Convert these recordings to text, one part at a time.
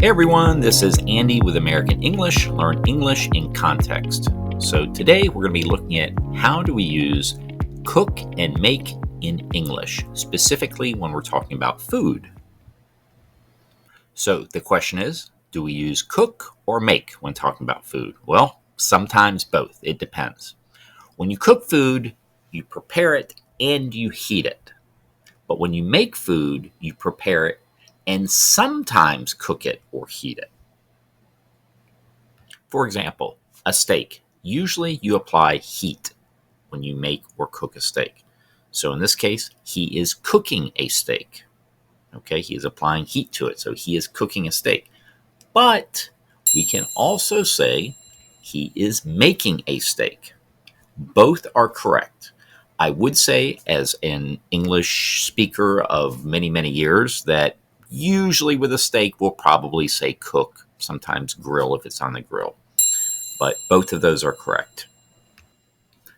Hey everyone, this is Andy with American English. Learn English in context. So today we're going to be looking at how do we use cook and make in English, specifically when we're talking about food. So the question is, do we use cook or make when talking about food? Well, sometimes both. It depends. When you cook food, you prepare it and you heat it. But when you make food, you prepare it and sometimes cook it or heat it. For example, a steak. Usually you apply heat when you make or cook a steak. So in this case, he is cooking a steak. Okay, he is applying heat to it. So he is cooking a steak. But we can also say he is making a steak. Both are correct. I would say, as an English speaker of many, many years, that usually with a steak, we'll probably say cook, sometimes grill if it's on the grill. But both of those are correct.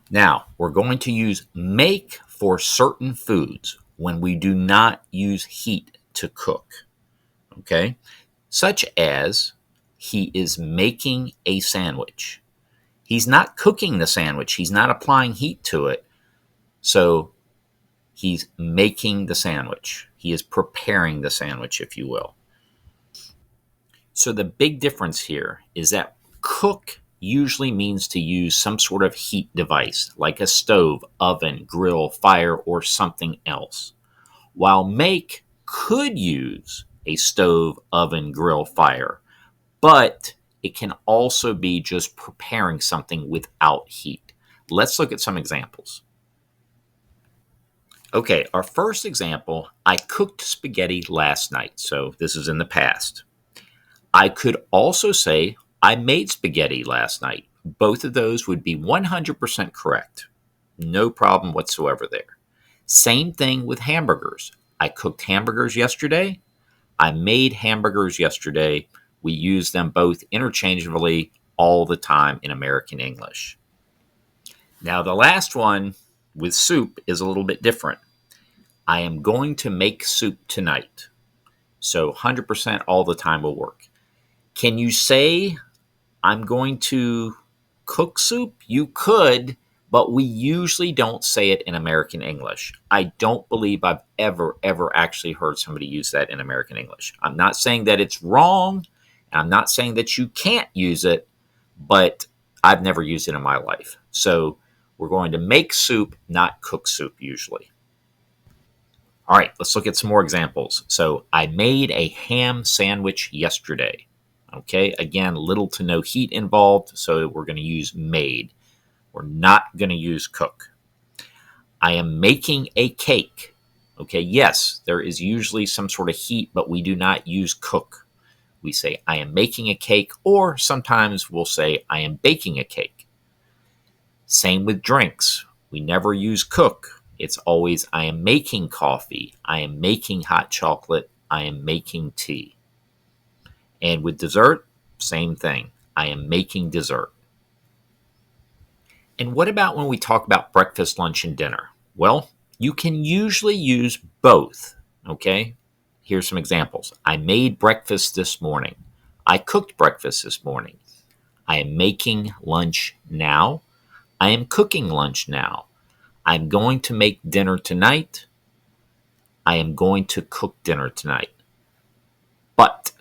Now, we're going to use make for certain foods when we do not use heat to cook. Okay? Such as he is making a sandwich. He's not cooking the sandwich. He's not applying heat to it. So he's making the sandwich. He is preparing the sandwich, if you will. So the big difference here is that cook usually means to use some sort of heat device, like a stove, oven, grill, fire, or something else. While make could use a stove, oven, grill, fire, but it can also be just preparing something without heat. Let's look at some examples. Okay, our first example, I cooked spaghetti last night. So this is in the past. I could also say I made spaghetti last night. Both of those would be 100% correct. No problem whatsoever there. Same thing with hamburgers. I cooked hamburgers yesterday. I made hamburgers yesterday. We use them both interchangeably all the time in American English. Now, the last one with soup is a little bit different. I am going to make soup tonight. So 100% all the time will work. Can you say I'm going to cook soup? You could, but we usually don't say it in American English. I don't believe I've ever actually heard somebody use that in American English. I'm not saying that it's wrong, and I'm not saying that you can't use it, but I've never used it in my life. So we're going to make soup, not cook soup usually. All right, let's look at some more examples. So I made a ham sandwich yesterday. Okay, again, little to no heat involved, so we're going to use made. We're not going to use cook. I am making a cake. Okay, yes, there is usually some sort of heat, but we do not use cook. We say, I am making a cake, or sometimes we'll say, I am baking a cake. Same with drinks. We never use cook. It's always, I am making coffee. I am making hot chocolate. I am making tea. And with dessert, same thing. I am making dessert. And what about when we talk about breakfast, lunch, and dinner? Well, you can usually use both. Okay? Here's some examples. I made breakfast this morning. I cooked breakfast this morning. I am making lunch now. I am cooking lunch now. I'm going to make dinner tonight. I am going to cook dinner tonight. But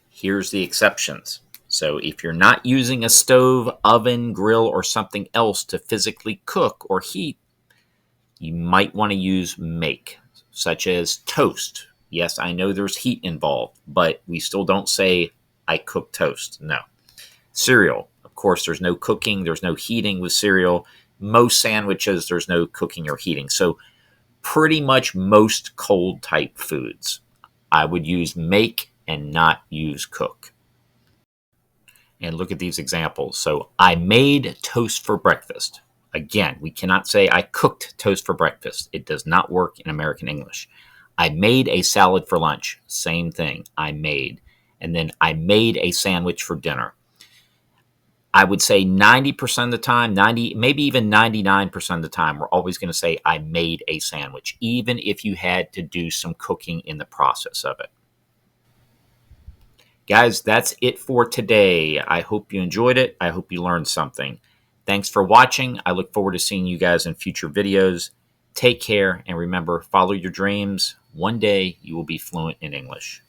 here's the exceptions. So if you're not using a stove, oven, grill, or something else to physically cook or heat, you might want to use make, such as toast. Yes, I know there's heat involved, but we still don't say, I cook toast. No. Cereal. Of course, there's no cooking, there's no heating with cereal. Most sandwiches, there's no cooking or heating. So pretty much most cold type foods, I would use make and not use cook. And look at these examples. So I made toast for breakfast. Again, we cannot say I cooked toast for breakfast. It does not work in American English. I made a salad for lunch. Same thing. I made. And then I made a sandwich for dinner. I would say 90% of the time, 90, maybe even 99% of the time, we're always going to say, I made a sandwich, even if you had to do some cooking in the process of it. Guys, that's it for today. I hope you enjoyed it. I hope you learned something. Thanks for watching. I look forward to seeing you guys in future videos. Take care, and remember, follow your dreams. One day you will be fluent in English.